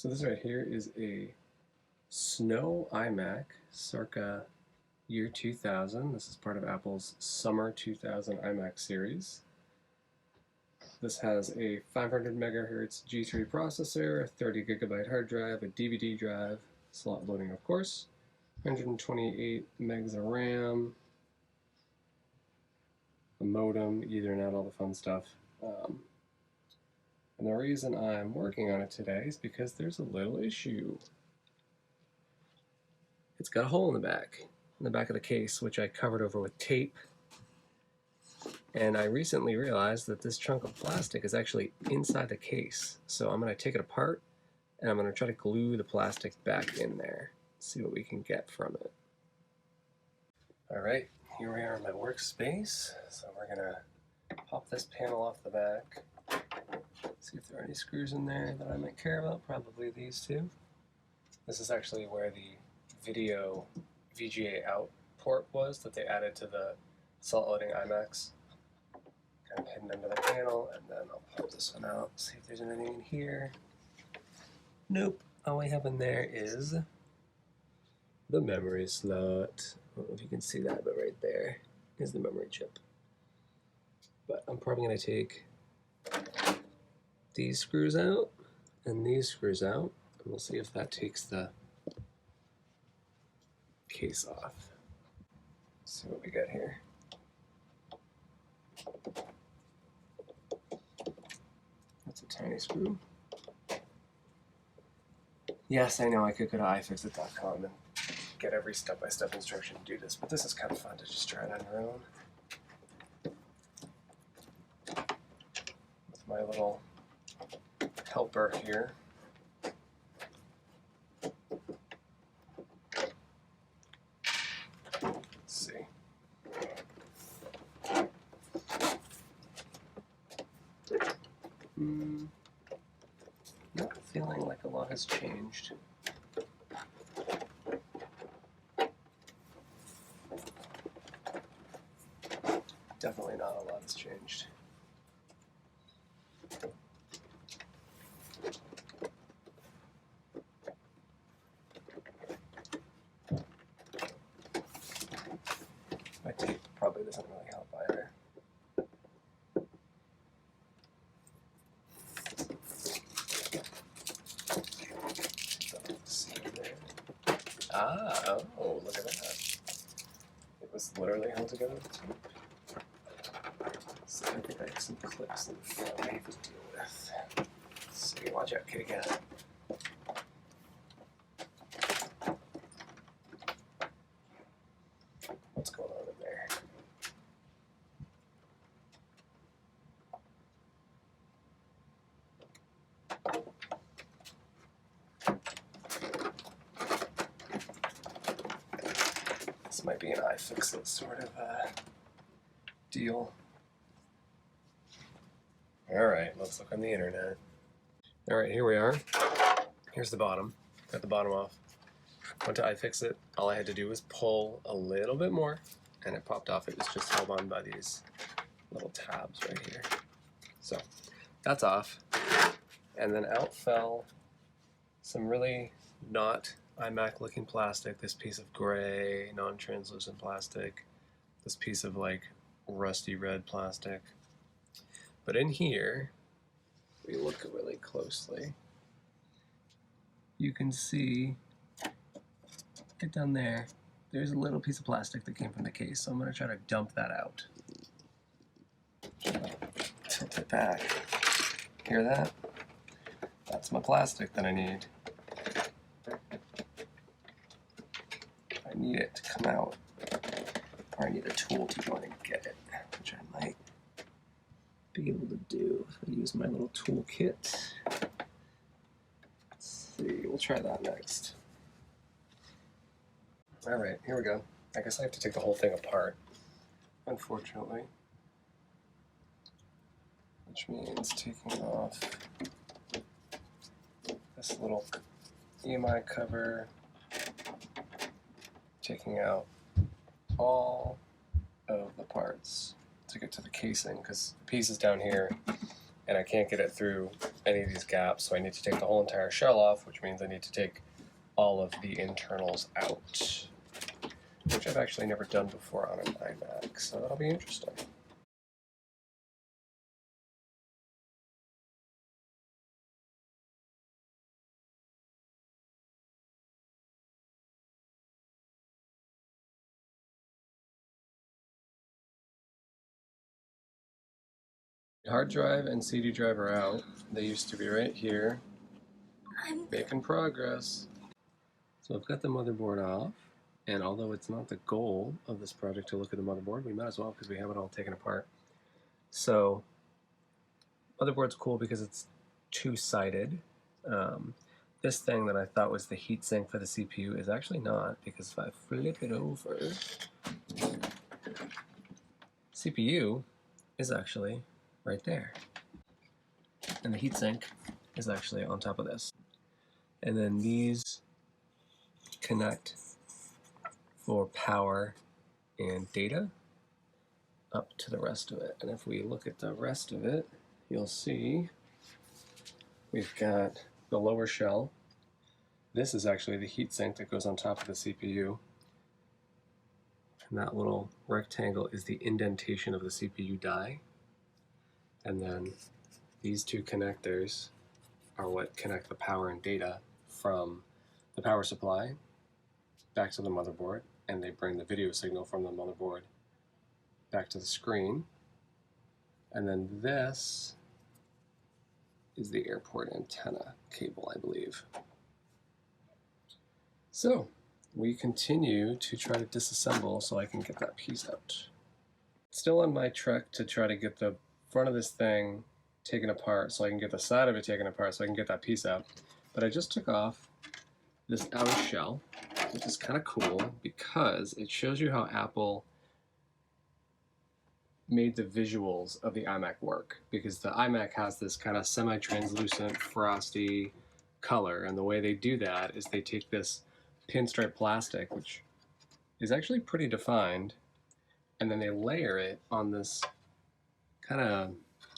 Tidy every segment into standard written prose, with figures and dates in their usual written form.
So this right here is a snow iMac circa year 2000. This is part of Apple's summer 2000 iMac series. This has a 500 megahertz G3 processor, a 30 gigabyte hard drive, a DVD drive, slot loading of course, 128 megs of RAM, a modem, Ethernet, all the fun stuff. And the reason I'm working on it today is because there's a little issue. It's got a hole in the back of the case, which I covered over with tape. And I recently realized that this chunk of plastic is actually inside the case. So I'm going to take it apart and I'm going to try to glue the plastic back in there. See what we can get from it. Alright, here we are in my workspace. So we're going to pop this panel off the back. See if there are any screws in there that I might care about. Probably these two. This is actually where the video VGA out port was that they added to the slot loading iMacs. Kind of hidden under the panel, and then I'll pull this one out, see if there's anything in here. Nope. All we have in there is the memory slot. I don't know if you can see that, but right there is the memory chip. But I'm probably going to take these screws out and these screws out, and we'll see if that takes the case off. Let's see what we got here. That's a tiny screw. Yes, I know I could go to iFixit.com and get every step-by-step instruction to do this, but this is kind of fun to just try it on your own. With my little helper here. Let's see. Not feeling like a lot has changed. Definitely not a lot has changed. My tape probably doesn't really help either. Ah, oh, look at that. It was literally held together with tape. So I think I have some clips that I have to deal with. Let's see, watch out, kitty cat. What's going on in there? This might be an iFixit sort of deal. Alright, let's look on the internet. Alright, here we are. Here's the bottom. Got the bottom off. Went to iFixit. All I had to do was pull a little bit more, and it popped off. It was just held on by these little tabs right here. So, that's off. And then out fell some really not iMac looking plastic, this piece of gray, non-translucent plastic, this piece of like rusty red plastic. But in here, if we look really closely, you can see, get down there, there's a little piece of plastic that came from the case, so I'm going to try to dump that out. Tilt it back. Hear that? That's my plastic that I need. I need it to come out, or I need a tool to go in and get it, which I might be able to do if I use my little toolkit. Let's see, we'll try that next. Alright, here we go. I guess I have to take the whole thing apart, unfortunately. Which means taking off this little EMI cover, taking out all of the parts to get to the casing, because the piece is down here and I can't get it through any of these gaps, so I need to take the whole entire shell off, which means I need to take all of the internals out, which I've actually never done before on an iMac, so that'll be interesting. Hard drive and CD drive are out. They used to be right here. I'm making progress. So I've got the motherboard off, and although it's not the goal of this project to look at the motherboard, we might as well because we have it all taken apart. So motherboard's cool because it's two-sided. This thing that I thought was the heatsink for the CPU is actually not, because if I flip it over, CPU is actually right there. And the heatsink is actually on top of this. And then these connect for power and data up to the rest of it. And if we look at the rest of it, you'll see we've got the lower shell. This is actually the heatsink that goes on top of the CPU. And that little rectangle is the indentation of the CPU die. And then these two connectors are what connect the power and data from the power supply back to the motherboard, and they bring the video signal from the motherboard back to the screen. And then this is the airport antenna cable, I believe. So we continue to try to disassemble so I can get that piece out. Still on my trek to try to get the front of this thing taken apart so I can get the side of it taken apart so I can get that piece out. But I just took off this outer shell, which is kind of cool because it shows you how Apple made the visuals of the iMac work, because the iMac has this kind of semi-translucent, frosty color, and the way they do that is they take this pinstripe plastic, which is actually pretty defined, and then they layer it on this kind of,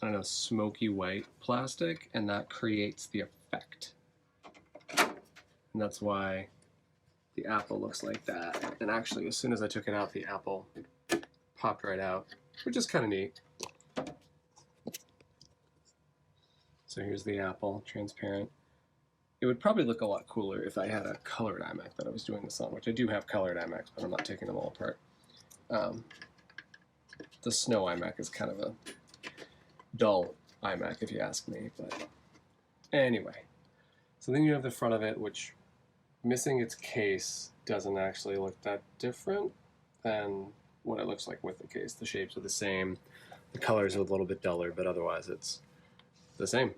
I don't know, smoky white plastic, and that creates the effect. And that's why the apple looks like that. And actually, as soon as I took it out, the apple popped right out, which is kind of neat. So here's the apple, transparent. It would probably look a lot cooler if I had a colored iMac that I was doing this on, which I do have colored iMacs, but I'm not taking them all apart. The snow iMac is kind of a dull iMac, if you ask me, but anyway. So then you have the front of it, which, missing its case, doesn't actually look that different than what it looks like with the case. The shapes are the same, the colors are a little bit duller, but otherwise it's the same.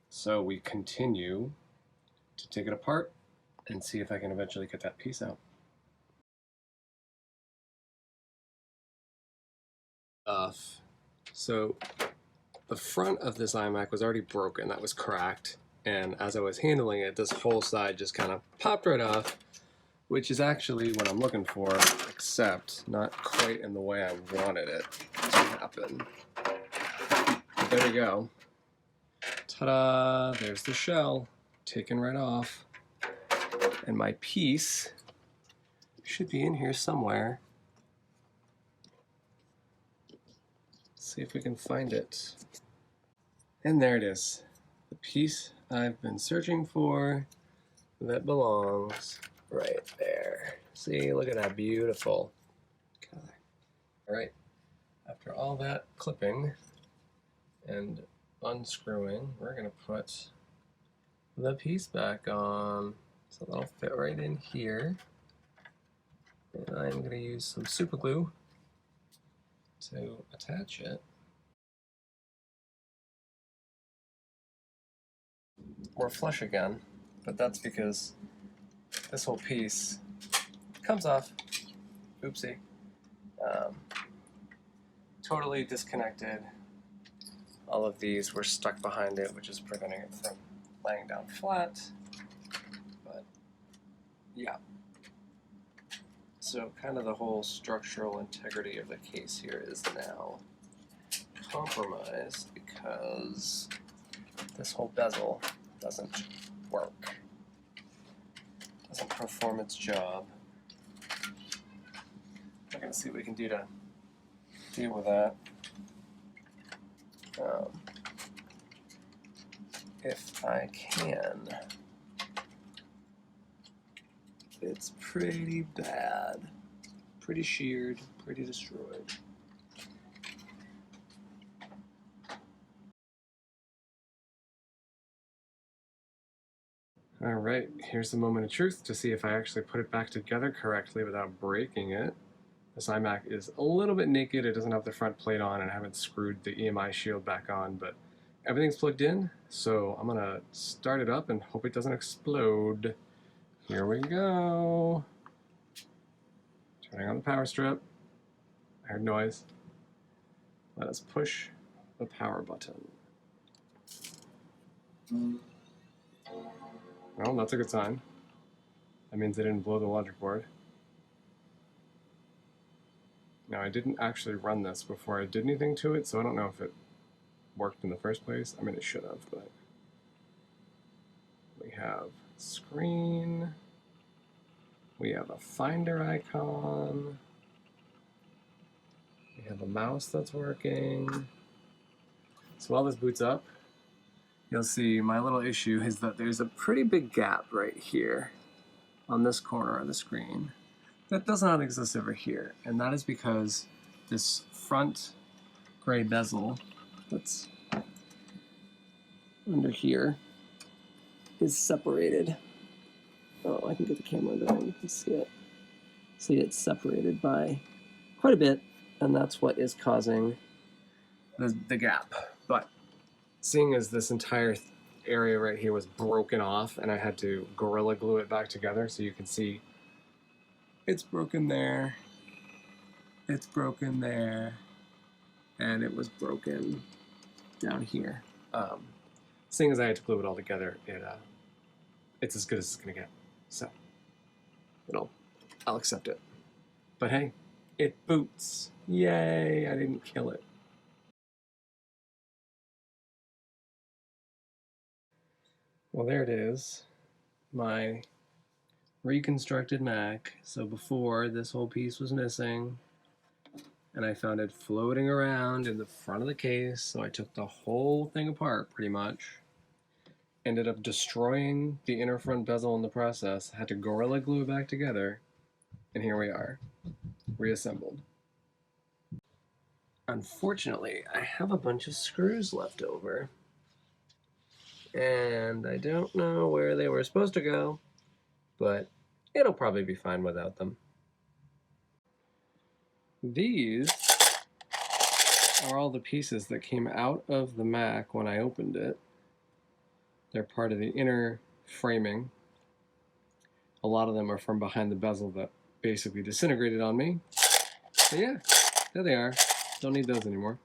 So we continue to take it apart and see if I can eventually get that piece out. So the front of this iMac was already broken, that was cracked, and as I was handling it, this whole side just kind of popped right off, which is actually what I'm looking for, except not quite in the way I wanted it to happen. But there we go. Ta-da! There's the shell, taken right off. And my piece should be in here somewhere. Let's see if we can find it. And there it is. The piece I've been searching for that belongs right there. See, look at that beautiful color. All right, after all that clipping and unscrewing, we're gonna put the piece back on. So that'll fit right in here. And I'm gonna use some super glue to attach it. We're flush again, but that's because this whole piece comes off. Oopsie. Totally disconnected. All of these were stuck behind it, which is preventing it from laying down flat. But yeah. So kind of the whole structural integrity of the case here is now compromised because this whole bezel doesn't work. Doesn't perform its job. We're going to see what we can do to deal with that. If I can. It's pretty bad. Pretty sheared, pretty destroyed. Alright, here's the moment of truth to see if I actually put it back together correctly without breaking it. This iMac is a little bit naked, it doesn't have the front plate on, and I haven't screwed the EMI shield back on, but everything's plugged in, so I'm gonna start it up and hope it doesn't explode. Here we go. Turning on the power strip. I heard noise. Let us push the power button. Well, that's a good sign. That means they didn't blow the logic board. Now, I didn't actually run this before I did anything to it, so I don't know if it worked in the first place. I mean, it should have, but we have screen. We have a finder icon. We have a mouse that's working. So while this boots up, you'll see my little issue is that there's a pretty big gap right here on this corner of the screen that does not exist over here, and that is because this front gray bezel that's under here is separated. Oh, I can get the camera going, you can see it. See, it's separated by quite a bit, and that's what is causing the gap. But seeing as this entire area right here was broken off and I had to Gorilla Glue it back together, so you can see it's broken there, it's broken there, and it was broken down here. Seeing as I had to glue it all together, it's as good as it's gonna get. So, I'll accept it. But hey, it boots. Yay, I didn't kill it. Well, there it is, my reconstructed Mac. So before, this whole piece was missing, and I found it floating around in the front of the case, so I took the whole thing apart, pretty much. Ended up destroying the inner front bezel in the process, had to Gorilla Glue it back together, and here we are, reassembled. Unfortunately, I have a bunch of screws left over, and I don't know where they were supposed to go, but it'll probably be fine without them. These are all the pieces that came out of the Mac when I opened it. They're part of the inner framing. A lot of them are from behind the bezel that basically disintegrated on me. So yeah, there they are. Don't need those anymore.